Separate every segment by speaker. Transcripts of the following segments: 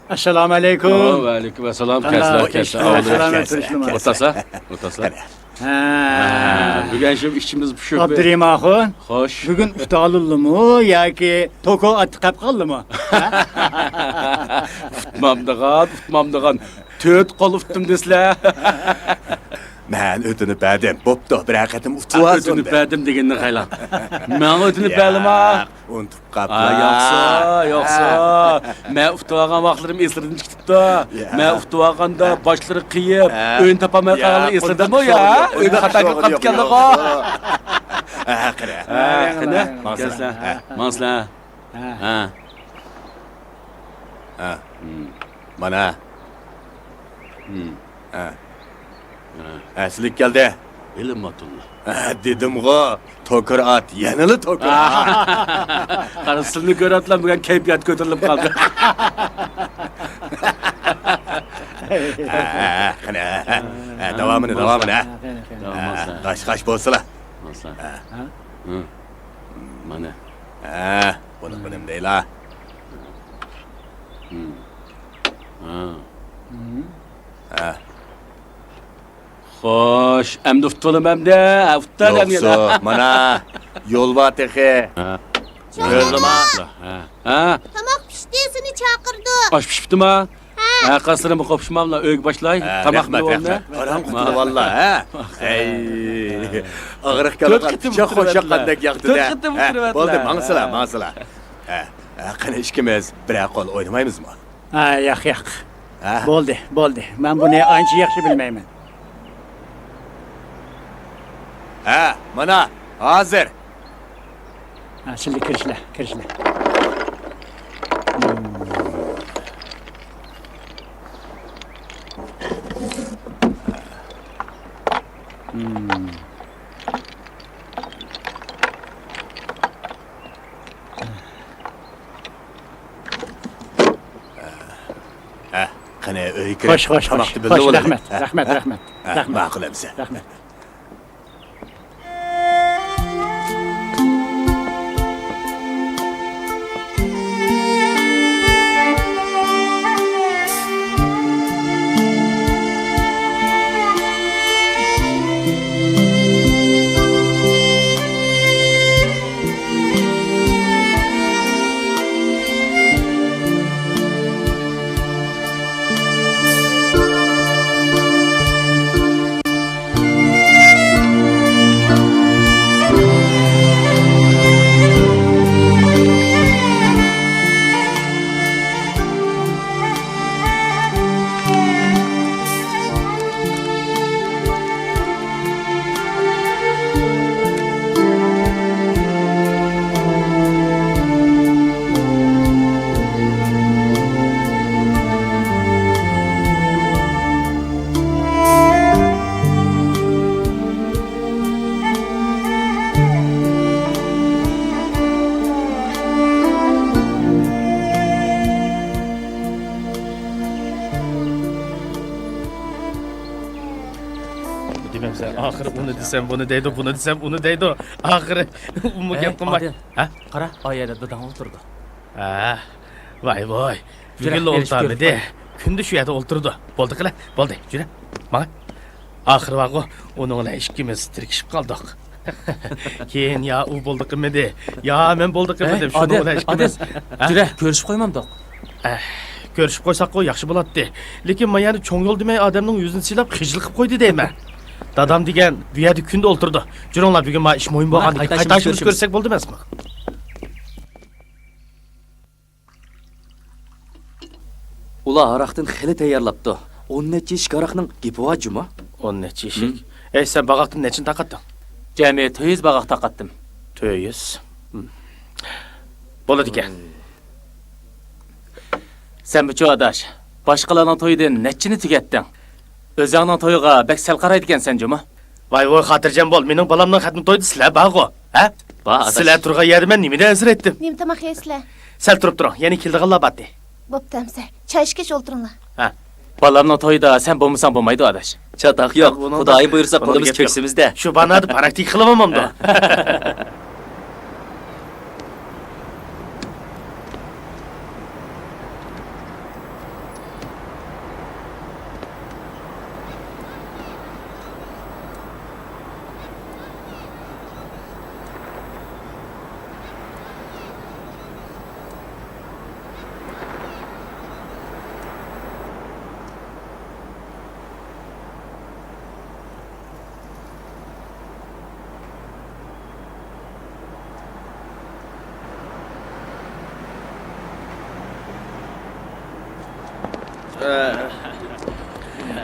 Speaker 1: Assalomu alaykum.
Speaker 2: Va alaykum assalom. Kesler. Otasa.
Speaker 1: Ha.
Speaker 2: Bugün şu işimiz pişiyor.
Speaker 1: Abdurrahman.
Speaker 2: Hoş.
Speaker 1: Bugün iftalullu mu yoki toko atqab qaldimi?
Speaker 2: Tutmamdığan. Töt qol uttum desler.
Speaker 3: Ben ötünüp berdim. Boptu. Bir haqiqatim utuaz.
Speaker 2: Ötünüp verdim degenini qaylan. Men ötünüp verdim ha.
Speaker 3: Unutup
Speaker 2: Yoqsa. Men uftuagan vaqtlarim esirdim chiqibdi. Men uftuaganda boshlari qiyib, o'yin topamay qolgan esirdim o ya. O'yda xato qilib qolganlar.
Speaker 3: Qara.
Speaker 2: Qani? Manslar. Ha.
Speaker 3: Mana. Aslik geldi.
Speaker 2: Elim matullah.
Speaker 3: Dedim go. Tokur at. Yanılı tokur.
Speaker 2: Qarasını görətlər bugün keyfiyat götürülüb qaldı.
Speaker 3: Qani. Davamını. Qaş bolsala.
Speaker 2: Manslar. Mana.
Speaker 3: Bunu benim değil ha.
Speaker 2: Xo'sh, endi uftolim hamda, uftalam yana.
Speaker 3: Yoksa mana yol var tehe. Gördüm ha.
Speaker 2: Ha?
Speaker 4: Tamak pişti, seni çağırdı.
Speaker 2: Osh pishibdimi? Ha, qasrimi qopishmamla o'yga boshlayy. Tamoq
Speaker 3: Rahmat.
Speaker 2: bo'ldi.
Speaker 3: Aram qutlu valla ha. Ey. Ağırıq kalıp çok hoşa kandak yaktı da. Oldu mansıla. Qani ishkimiz bir aqol oynamaymiz mı?
Speaker 1: Ha, yo'q. Bo'ldi. Men buni ancha yaxshi bilmayman.
Speaker 3: Mana hazır.
Speaker 1: Ha, şimdi kirishla.
Speaker 3: Qani öy kirib.
Speaker 1: Xo'sh.
Speaker 3: Tamoqni bildi bo'ladi.
Speaker 1: Rahmat.
Speaker 3: Ma'qul emsa.
Speaker 1: Rahmat.
Speaker 5: Ahırı bunu desem bunu deydi, bunu desem bunu deydi. Ahırı umu gap qilmay. Ha?
Speaker 6: Qara, oyada dadam o'ltirdi.
Speaker 5: Ha. Voy. Bugun o'ltirdi. Kunda shu yerda o'ltirdi. Bo'ldi qila, bo'ldi. Jura. Mana. Ahir vaqo onun bilan ikkimiz tirkishib qoldik. Keyin ya u bo'ldi qilmadi, ya men bo'ldi qilmadim. Shuni bilan ikkimiz.
Speaker 6: Jura, ko'rishib qo'ymamdiq.
Speaker 5: Ko'rishib qo'ysak yaxshi bo'ladi. Lekin men yana cho'ng yo'l demay odamning yuzini silab qiyjil qilib qo'ydi deyman. Dadam degan bu yerda kunda o'ltirdi. Juringlar bugun men ish mo'yin bo'lganda qaytashimiz ko'rsak bo'ldi emasmi?
Speaker 6: Ular aroqdan xili tayyorlabdi. 10 necha ish aroqning gipi vojimi?
Speaker 5: 10 necha ishik. Sen bag'aqni nechini taqatding?
Speaker 6: Jami 100 bag'aq taqatdim.
Speaker 5: 100. Bo'ladi ekan.
Speaker 6: Sen bu cho'adash, boshqalarning to'yidan nechini tugatding? O'zingning to'yiga bak sal qaraydigan sen juma.
Speaker 5: Voy xotirjam bo'l. Mening bolamning xatni to'ydi sizlar bag'o. Ha? Sizlar turgan yerda men nimadan azr etdim?
Speaker 4: Nim tamak yesizlar.
Speaker 5: Sal turib turing. Ya'ni keldiganlar batdi.
Speaker 4: Bo'ptamsa, choy ichgach o'ltiringlar.
Speaker 5: Ha.
Speaker 6: Balamning to'yida sen bo'lmasang bo'lmaydi adash.
Speaker 7: Çatak yok. Xudoyim buyursa qulimiz köksimizde.
Speaker 5: Shu banada praktik qilamamda.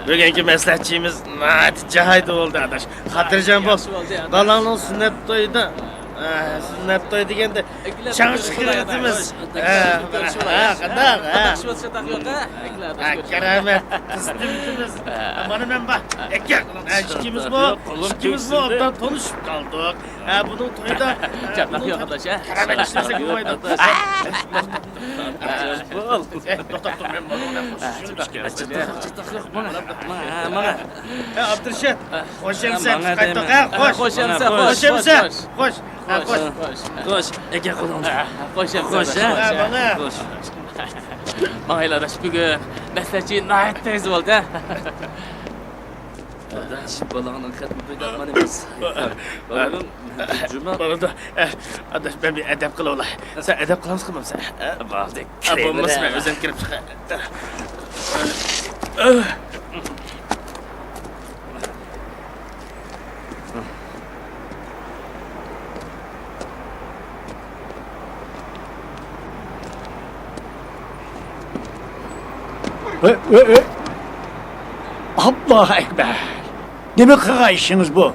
Speaker 5: Bugünkü meslekçimiz Natice Haydi oldu adaş. Hatırlayacağım bol. Balanın sünnet toyunda. Sünnet toyu degende çağışkır etimiz. Kadar. Keramet kıstımız. Bana ben bak. Ekmek. İşkimiz bu. İşkimiz bu. Ondan tanışıp kaldık. Bunun toyunda.
Speaker 6: Çatlak yok adaş ha.
Speaker 5: Keramet işlemesek bu oydu. Doktor ben bana Abdurşet, hoş emsen, kayıttık ha, hoş.
Speaker 6: Hoş emsen,
Speaker 5: Hoş emsen, hoş. Hoş.
Speaker 6: Koş. Ege kulağım. Koş emsen. Koş
Speaker 5: Ha, bana.
Speaker 6: Koş. Mahil adaş bugün meslekçi nahit teyze oldu ha. Adaş balağının katını duydatmanımız. Balağın cuma.
Speaker 5: Bana da, adaş ben bir edep kıl ola. Sen edep kılamız kılmam sen.
Speaker 6: Baldık.
Speaker 5: Abamız ben özen kirip çıkar.
Speaker 1: Allahu Ekber. Demek kıra işiniz bu.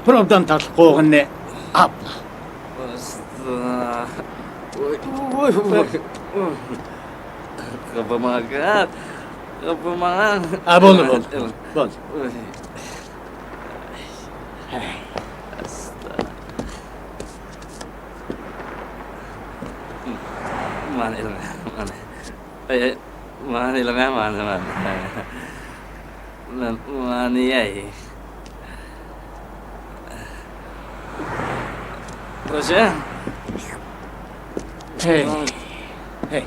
Speaker 1: Probdan tatlı koğun ne? Abla.
Speaker 6: Kapıma kal. Kapıma.
Speaker 1: Bol. Bol.
Speaker 6: Man ilang man ilang man man ay Roger
Speaker 1: Hey. Hey.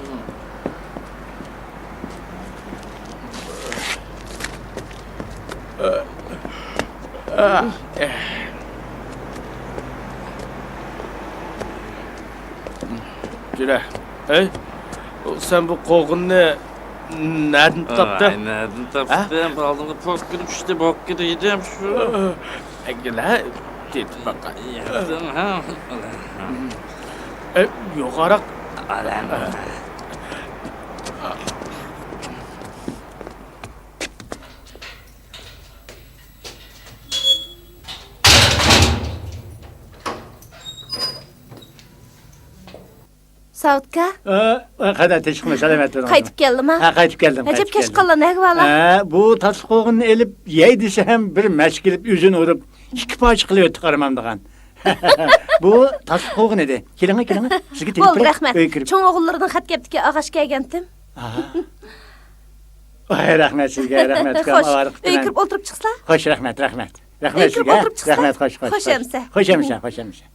Speaker 5: Güle. Hey. Sen bu koğun ne? Nereden taptın?
Speaker 6: Nereden taptım? Aldığımda pok gidip işte bok gideceğim şu.
Speaker 5: Güle. Git bakalım.
Speaker 6: Yaptım ha.
Speaker 5: Yukarı.
Speaker 6: Alan.
Speaker 4: Savutga,
Speaker 1: Kadar teşekkür selamet olun.
Speaker 4: qaytib keldim ha.
Speaker 1: Qaytib keldim.
Speaker 4: Acab kech qolgan ahvolar.
Speaker 1: Bu tatlı koğunu elip yey desem bir meşgilip yüzünü urup iki parça kılıyor tıkarmamdıgan. Bu tatlı koğun edi. Kelime. Sizge telip
Speaker 4: Bo'ldi, rahmat. Cho'ng o'g'illardan xat kelibdiki, og'ash kelgandim.
Speaker 1: Rahmet sizge, rahmet.
Speaker 4: Xo'sh, uy kirib o'tirib chiqsizlar?
Speaker 1: Xo'sh, rahmet. Rahmet
Speaker 4: Uyga
Speaker 1: sizge.
Speaker 4: o'tirib chiqsizlar?
Speaker 1: Rahmet, xo'sh.
Speaker 4: Xo'sh emsa.
Speaker 1: Xo'sh emsa.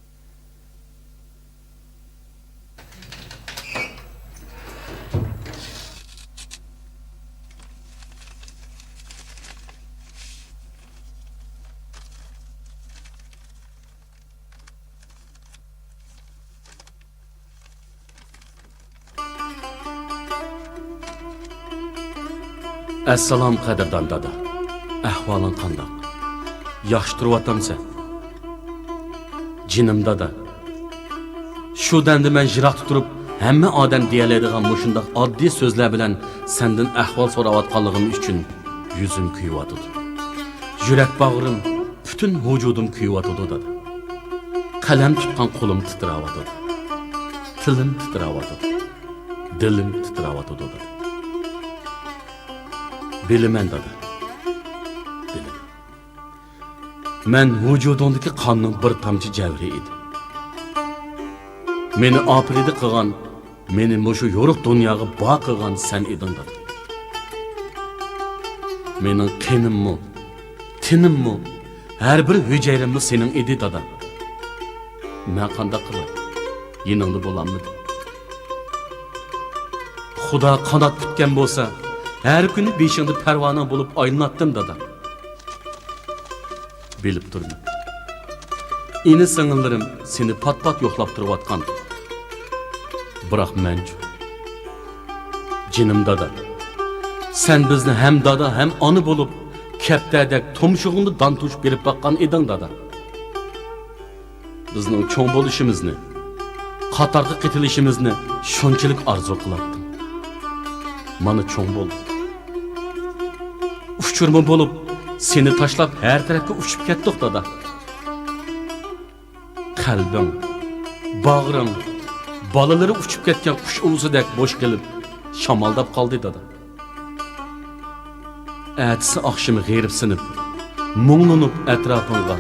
Speaker 2: Assalom qadrdon dada. Ahvoling qandoq? Yaxshi turyapsanmi? Jinim dada. Shu damda men jiroqda turib, hamma odam deyaladigan mushundoq oddiy so'zlar bilan sendan ahvol so'rayotganligim uchun yuzim kuyib yurak bag'rim, butun vujudim kuyib dada. Qalam tutgan qo'lim titrayotdi. Tilim titrayotdi. Dilim titrayotdi dada. Bilaman dada. Bilim. Men vujudimdagi qonning bir tomchi javri edi. Meni oprida qilgan, meni mushu yo'riq dunyoga bo qilgan sen eding dada. Mening qenimmi, tinimmi, har bir hujayramni sening edi dada. Men qanday qilay? Yiningda bo'lamidi? Xudo qanot tutgan bo'lsa, her günü beşinde pervana bulup aydınlattım dada. Bilip durma. İni sınırlarım seni pat pat yoklap duruvatkan. Bırak mencu. Cinim dada. Sen bizni hem dada hem anı bulup kepterdek tomşuğunu dantuş bilip bakkan edin dada. Bizning çoğun boluşimizni, qatarga ketilişimizni şunçilik arzu kılattım. Mana çoğun bol. uçurma bolup seni taşlap her tarafga uçup ketdik dada. Qalbing, bag'ring, bolalari uçup ketgan qush uvuzidek bo'sh kelib, shamaldab qoldi dada. Ertesi akşamı g'erib sinib, munglanib atrofingga,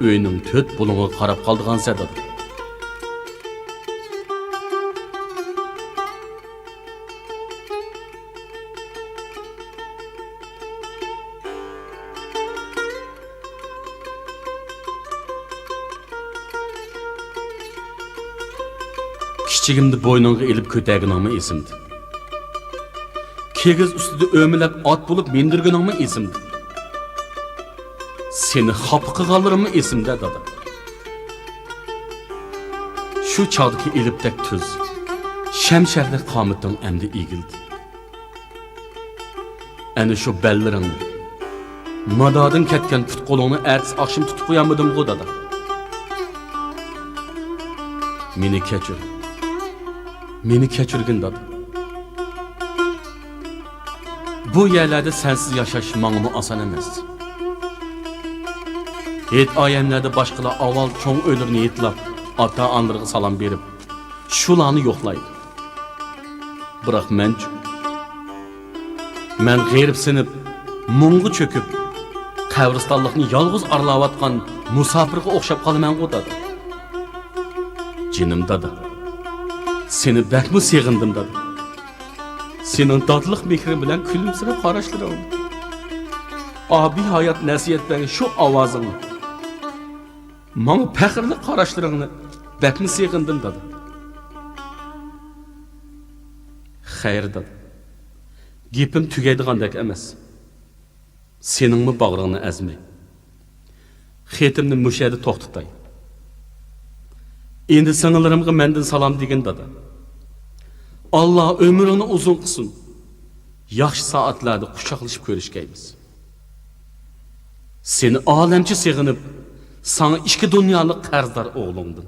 Speaker 2: uyning to'rt bulunga qarab qoldigan dada. Kichigimni bo'yningga ilib ko'targaningmi esimdi. Kegiz ustida o'milab ot bo'lib mendirganingmi esimdi. Seni xafa qilganlarimmi esimda dada. Shu chog'dagi ilibdak tuz, shamsharli qomating endi egildi. Ana shu ballaring, madodin ketgan put qo'lingni ertasi oqshom tutib qo'yamadim-ku dada. Meni kechir. Meni kechirgin dada. Bu yerlerde sensiz yaşaş mağımı asan emas. Et ayemlerde başqalar aval çoğun ölürünü yetlap, ata anlarına salam berip, şulanı yoxlaydı. Bırak mençü. Men g'erib sinib, mungu çöküp, qabristonlikni yolg'iz arlavatgan musafirga o'xshab qolaman-ku dada. Jinim dada. Seni bakmi seg'indim dada. Senin tatlıq mehri bilen külümsirib qarashlaring. Abi hayat nasihatlaring şu ovozing. Manga faxrli qarashlaringni bakmi seg'indim dada. Xayr dada. Gepim tugaydigandek emas. Seningmi bag'ringni azmay. Xetimni mushayda to'xtatay. Endi singlarimga mendan salom degin dada. Allah ömrünü uzun kılsın. Yaxşı saatlarda quchoqlashib ko'rishgaymiz. Seni alemci seg'inib, sana ikki dunyolik qarzdor o'g'lingdin.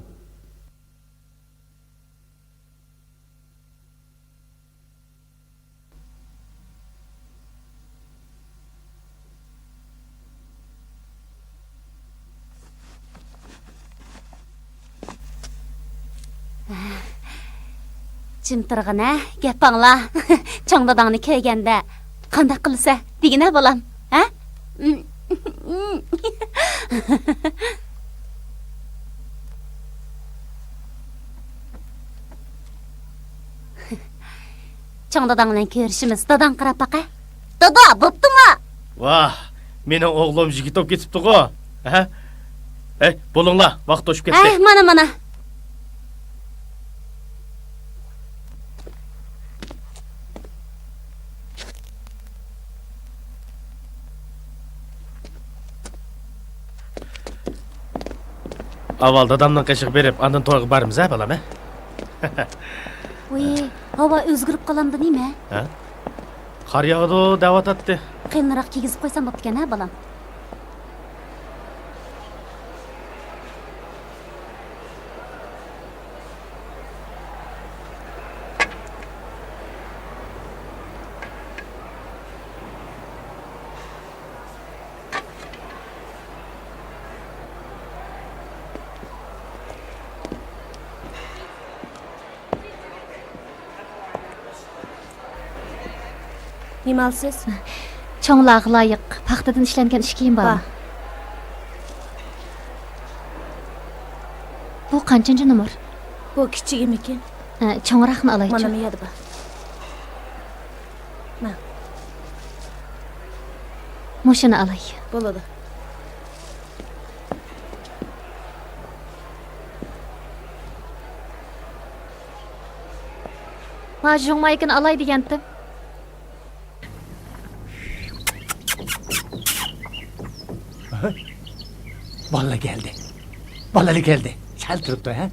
Speaker 4: Jim turg'in ha, gapinglar. Cho'ng dadangni kelganda qanday qilsa degina bolam, ha? Cho'ng dadang bilan ko'rishimiz, dadang qarab baqa. Dada, bo'ptimi?
Speaker 5: Vah, mening o'g'lim yigit olib ketibdi-ku. Ha? Bo'linglar, vaqt o'tib ketdi.
Speaker 4: Mana.
Speaker 5: Avval dadamdan qashiq berib, andan to'yga boramiz, ha, balam, ha?
Speaker 4: Voy, havo o'zgarib qolamdi nima?
Speaker 5: Ha? Qor yog'di, da'vatatdi.
Speaker 4: Qiyinroq kiygizib qo'ysam bo'ptikan, ha, balam? Nimalsiz? Cho'nglarga loyiq paxtadan ishlangan ish kiyim bormi? Bu qanchanchi numar? Bu kichik emikin. Cho'ngroqni olaychi. Mana bu yerda bor. Ma. Mushuni olay. Bo'ladi. Ma jo'ngmaykini olay degandim.
Speaker 1: Vallahi geldi. Sel turuptu ha.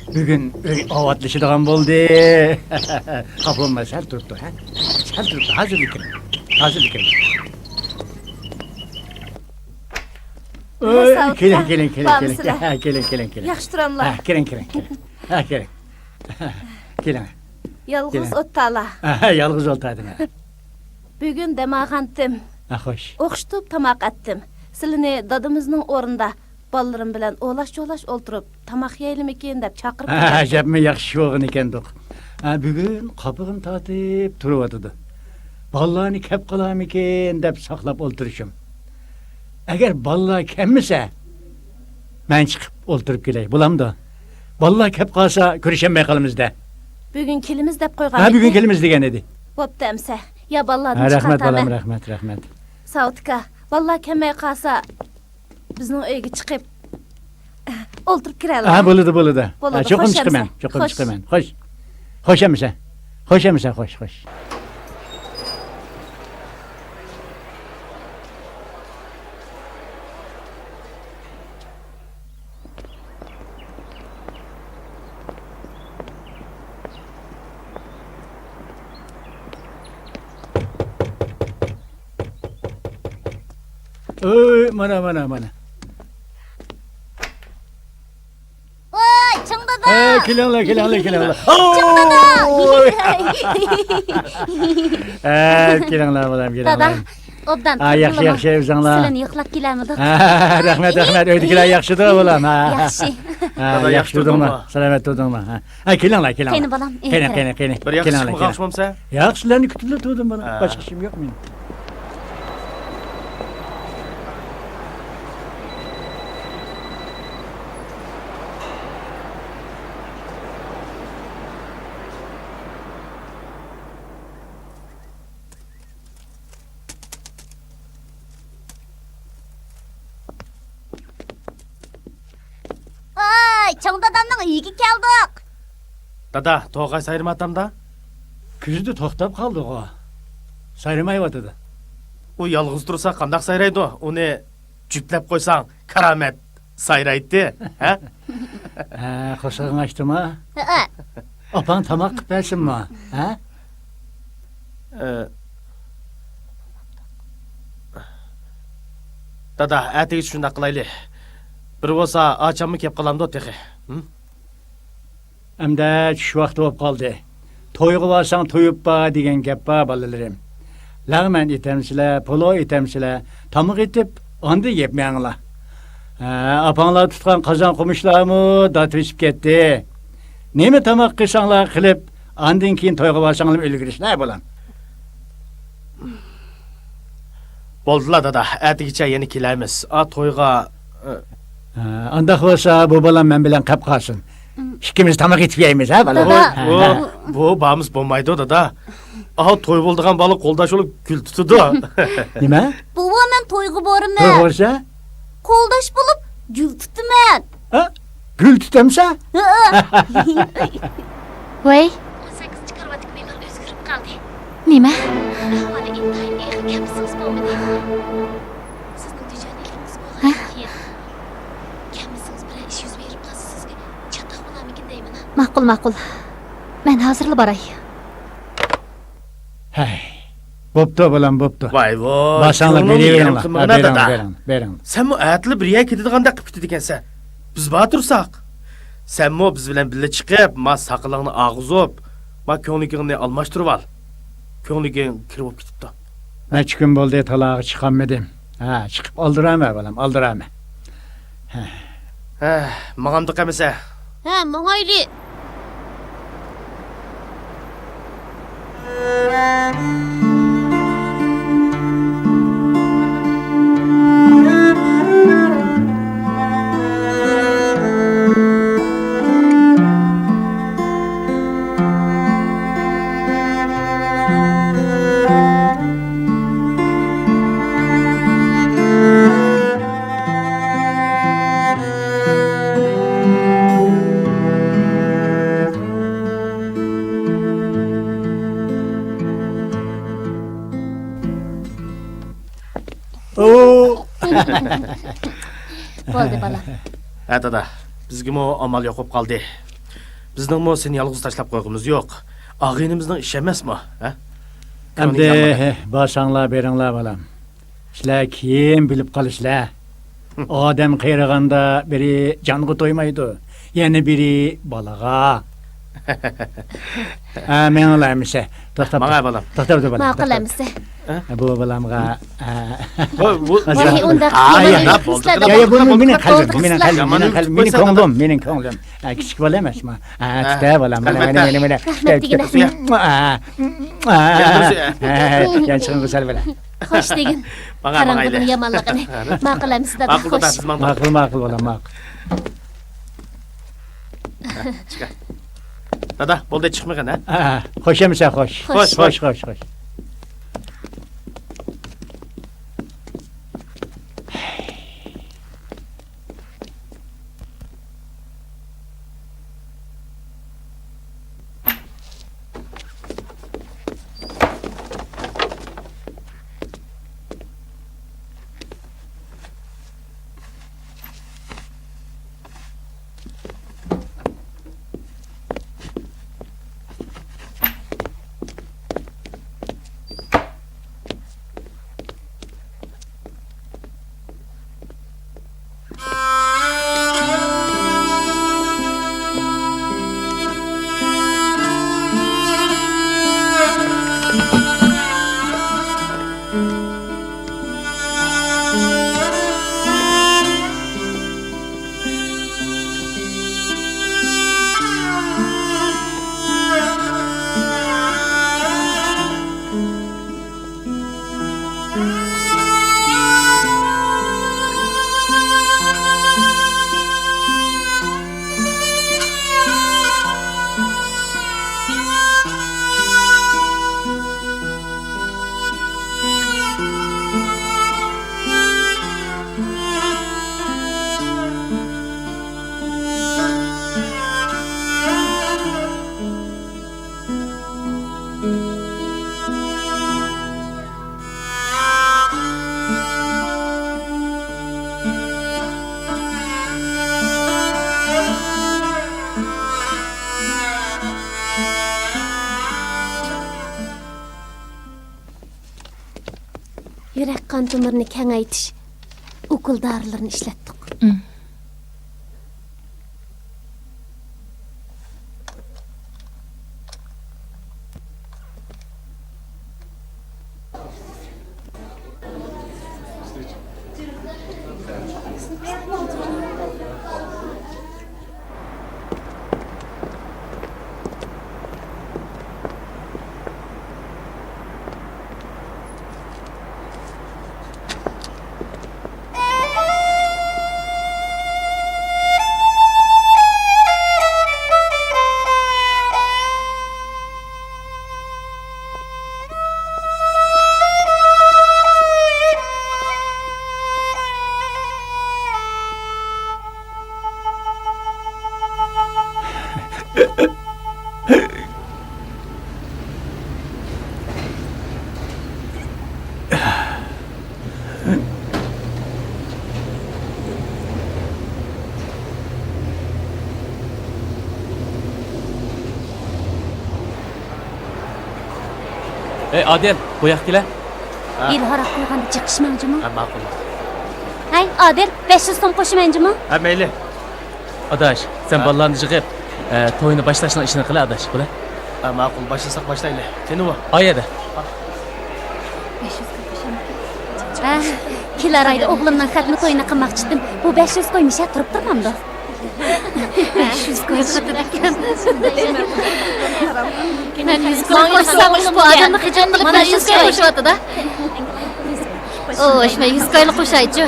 Speaker 1: Bugün ovatlaşıdığan buldu. Kapılma sel turuptu ha. Sel turuptu. Hazırlık. Gelin. Gelin.
Speaker 4: Yaxshi turamlar.
Speaker 1: Gelin. Gelin.
Speaker 4: Yolg'iz o'tala.
Speaker 1: Yalğız oltaydın ha.
Speaker 8: Bugün demağantim.
Speaker 1: Hoş.
Speaker 8: Oquştup tamaq ettim. Sizlarni dadamızning o'rinda ballarım bilan o'lash-jo'lash o'ltirib, tamaq yeylim ekan deb chaqirib keldim.
Speaker 1: Ajabmi yaxshi yo'g'in ekandik. Bugun qopig'im tatib turibdi. Ballarni kep qilamikin deb saqlab o'ltirishim. Agar ballar kelmasa, men chiqib o'ltirib kelay. Bo'lamdi. Ballar kep qolsa, ko'rishamay qolamizda.
Speaker 8: Bugun kelimiz deb qo'ygan.
Speaker 1: Bugun kelamiz degan edi.
Speaker 8: Bo'pti amsa. Ya ballarni
Speaker 1: Rahmat
Speaker 8: chiqartaman.
Speaker 1: balam, rahmat.
Speaker 8: Sautka, ballar kelmay qolsa bizning uyga chiqib o'ltirib kiraylik.
Speaker 1: Bo'ladi.
Speaker 8: Bo'ladi,
Speaker 1: Cho'qim
Speaker 8: xo'sh
Speaker 1: chiqaman,
Speaker 8: amsa.
Speaker 1: cho'qim
Speaker 8: Xo'sh.
Speaker 1: chiqaman. Xo'sh. Xo'shamisa. Xo'sh. Mana.
Speaker 4: Voy, Çongdada.
Speaker 1: Kelinglar. Kelinglar bolam,
Speaker 4: Dada, obdan.
Speaker 1: Yaxshi o'zinglar.
Speaker 4: Sizlarni yo'qlab kelarmidik.
Speaker 1: Rahmat. Uydagilar yaxshida bolam.
Speaker 4: Yaxshi.
Speaker 5: Dada, yaxshi turdingmi?
Speaker 1: Salomat turdingmi? Kelinglar.
Speaker 4: Qani bolam.
Speaker 1: Qani.
Speaker 5: Bir yaxshi chiqib qolishmamsa?
Speaker 1: Yaxshilarni kutib turdim bolam. Boshqa ishim yo'q mening.
Speaker 4: Voy, Çongdadamning uyiga keldik.
Speaker 5: Dada, to'g'ay sayirmatamda?
Speaker 1: Kuzda to'xtab qoldik. Sayramayotdi.
Speaker 5: U yolg'iz tursa qandaq sayraydi? Uni juplab qo'ysang, karamet sayraydi, ha?
Speaker 1: Qo'shig'ing ochdimi? Opang tomoq qilib bersinmi? Ha?
Speaker 5: Dada, atigi shunda qilaylik. Bir bo'lsa, achamni kelib qolamdi texi.
Speaker 1: Hamda tush vaqti bo'lib qoldi. To'yga borsang to'yib bor degan gap bor bolalarim. Lag'man etamsizlar, polo etamsizlar, tomoq etib, onda yepmanglar. Opanglar tutgan qozon qumishlarmi datishib ketdi. Nima tomoq qilsanglar qilib, ondan keyin to'yga borsanglar ulgurishlar bo'lam.
Speaker 5: Bo'ldilar dada, atigicha yana kelamiz. To'yga
Speaker 1: Anda bo'lsa bu bolam men bilan qolib qolsin. Ikkimiz tomoq etib yeymiz, ha bolam.
Speaker 5: Bu bamiz bo'lmaydi dada. To'y bo'ldigan bola qo'ldash bo'lib gul tutadi.
Speaker 1: Nima?
Speaker 4: Buva, men to'yga boraman.
Speaker 1: To'y bo'lsa?
Speaker 4: Qo'ldosh bo'lib gul tutaman.
Speaker 1: Gul tutamsa?
Speaker 4: Voy, 18 chiqarib bemor o'zgarib qoldi. Nima? Ahvoli intayin eg'ir kamsiz bo'lmadi. Sizning tijoratingiz bo'lgan keyin kamsiz bilan ish yuz berib qolsa sizga chatoq bo'larmikin deyman. Ma'qul. Men hozirla boray.
Speaker 1: Hay. Bo'pti bolam, bo'pti.
Speaker 5: Voy.
Speaker 1: Basanglar bering.
Speaker 5: Sen mu atli bir yer ketadigan qilib ketdi ekansan. Biz bor tursak. Sen mu biz bilan birga chiqib, ma saqilingni og'izib, ma ko'ngligingni almashtirib ol. Ko'ngliging kirib ketibdi.
Speaker 1: Necha kun bo'ldi talog'i chiqolmadim. Chiqib oldiraman bolam, oldiraman.
Speaker 5: Mağamda qamasa.
Speaker 4: Mangayli. Bo'ldi bolam.
Speaker 5: Dada, bizga mo amal yo'qib qoldi. Bizning mo seni yolg'iz tashlab qo'yg'imiz yo'q. Og'inimizning ishi emasmi, ha?
Speaker 1: Endi basanglar beringlar bolam. Sizlar keyin bilib qolishlar. Odam qayraganda biri jonga to'ymaydi, yana biri balaga. Men olamisa.
Speaker 5: Manga bolam.
Speaker 1: To'xtab bolam.
Speaker 4: Ma'qul amsa.
Speaker 1: Bu balamga.
Speaker 5: Bu
Speaker 8: Vallahi onda
Speaker 1: ya, Ya bu mening qalbim,
Speaker 5: Yomon
Speaker 1: mening
Speaker 5: o'lib qo'ysa
Speaker 1: ko'nglim, mening ko'nglim. Kichik bola emasmi? Tuta bolam, mana.
Speaker 8: Rahmat degin.
Speaker 1: Yanchig'im go'zal bola.
Speaker 8: Xo'sh degin.
Speaker 5: Maga
Speaker 8: Qarang
Speaker 5: maga
Speaker 8: buning yomonligini. Ma'qulamiz dada.
Speaker 5: Ma'qul da
Speaker 8: Xo'sh.
Speaker 5: siz ma'qul.
Speaker 1: Ma'qul bolam, ma'qul.
Speaker 5: Dada, bo'ldi chiqmagan ha.
Speaker 1: Xo'sh emisa, xo'sh. Xo'sh.
Speaker 8: Yurak qon tomirini kengaytish ukul dorilarini ishlatdik.
Speaker 6: Ey Adel, bu yoqqa kela.
Speaker 8: El haraq qo'yganda chiqishmanjimi?
Speaker 5: Ha, ma'qul.
Speaker 8: Hay, Adil, 500 so'm qo'shmanjimi?
Speaker 5: Ha, mayli.
Speaker 6: Adaş, sen ballarını çıkıp toyunu başlaşına işini kıla adaş, bula.
Speaker 5: Ha, ma'qul. Başlasak başlayli. Seni bu.
Speaker 6: Ayada.
Speaker 8: Ha, kelar oyda o'g'limdan xatni to'yini qilmoqchi edim. Bu 500 qo'ymish, turib turmamdi. 500 qo'yishadi ekan. 100 qo'ysam bu odamni hijab qilib 500 qo'yishyapti-da. O, shunday 100 qo'yni qo'shaychi.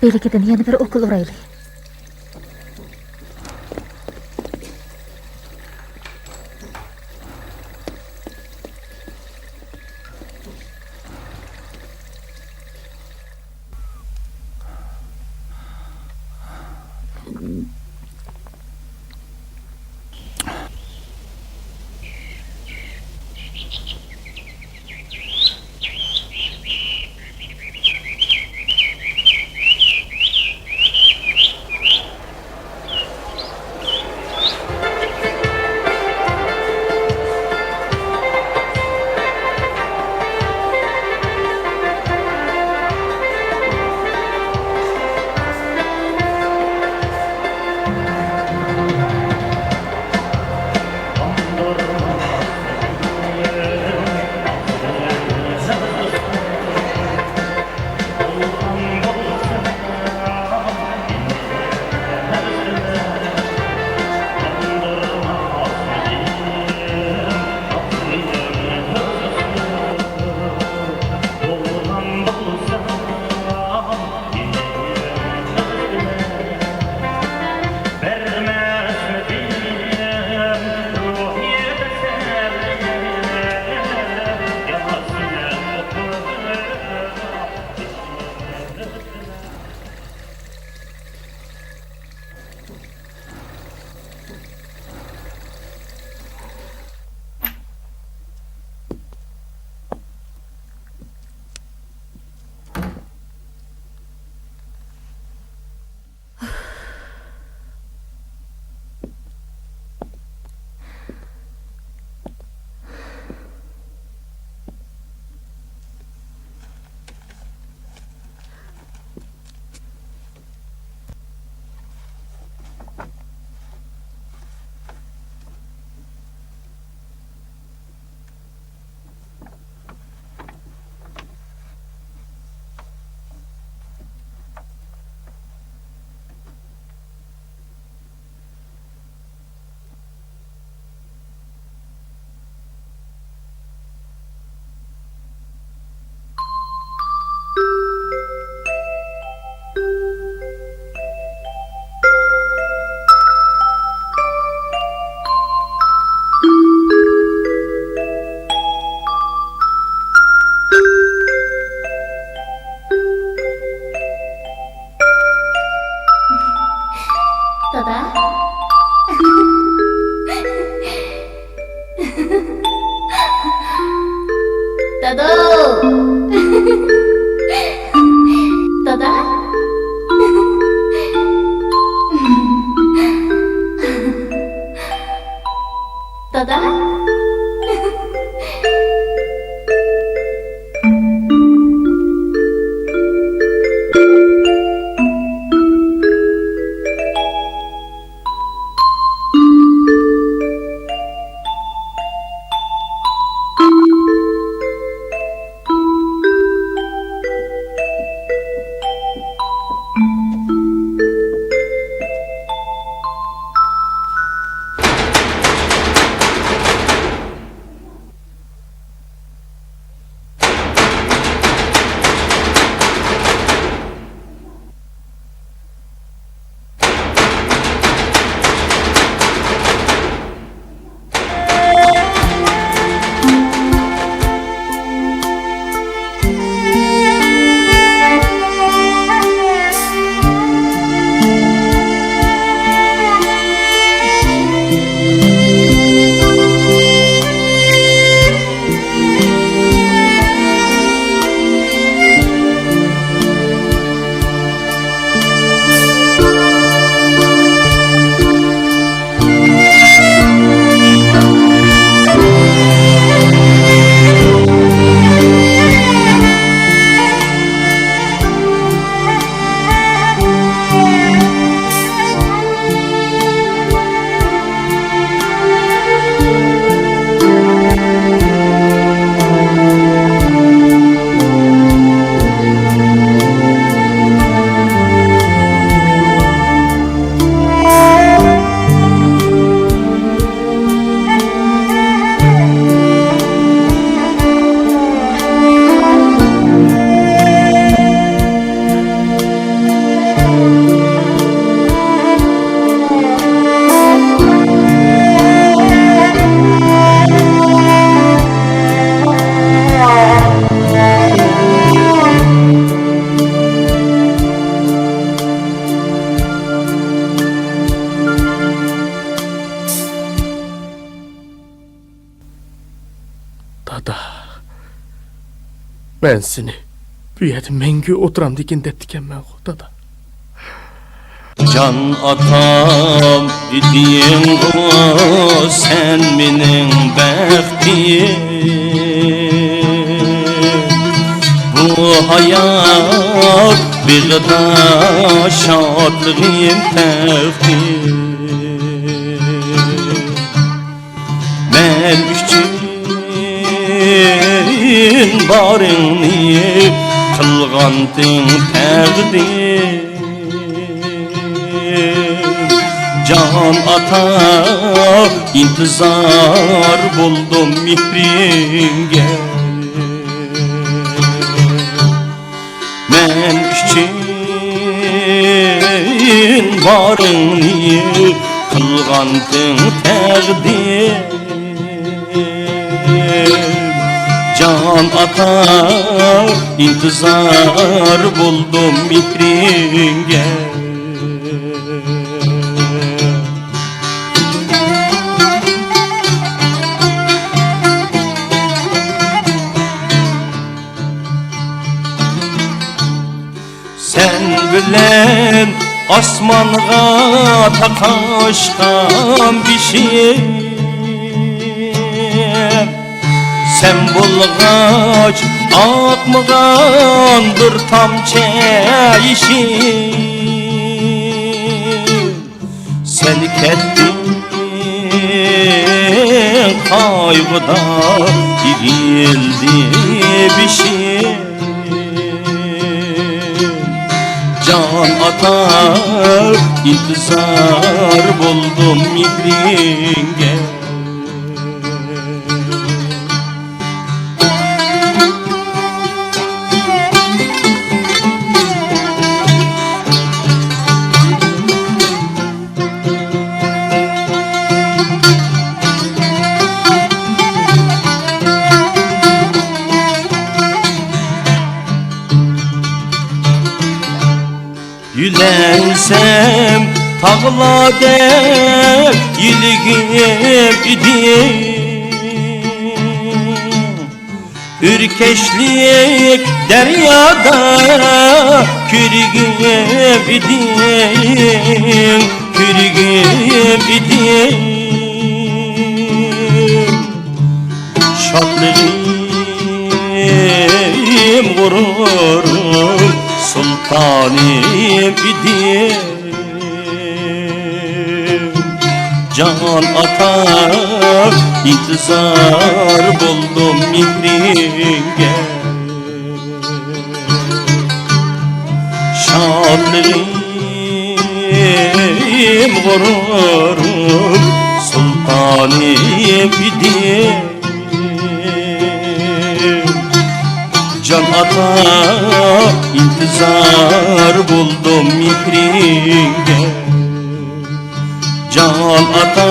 Speaker 8: Belikidan yana bir okul uraylı.
Speaker 5: Ben seni bu yerda mengü oturam degan deptikanman dada.
Speaker 9: Can atam idin o sen mening baxtim. Bu hayat beg'da şadligim taqdim. Men üçün baringni qilganding taqdim. Can ata intizar buldum mihringe. Men üçün baringni qilganding taqdim. Can ata intizar buldum mihringe. Sen bilen asmanga taqashqan bishim. Sen bulgaç akmıgan bir tamçe işim. Sen kettin kaygıda girildi bişim. Can ata intizar buldum mihringe. Yülensem tağladek yilgim idim. Ürkeşlik deryada kürgüm idim. Kürgüm idim. Şadlığım gururum sultanim idim. Can ata intizar buldum mihringe. Şadlığım gururum sultanim idim. Can ata intizar buldum mihringe. Can ata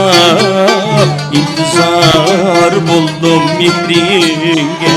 Speaker 9: intizar buldum mihringe.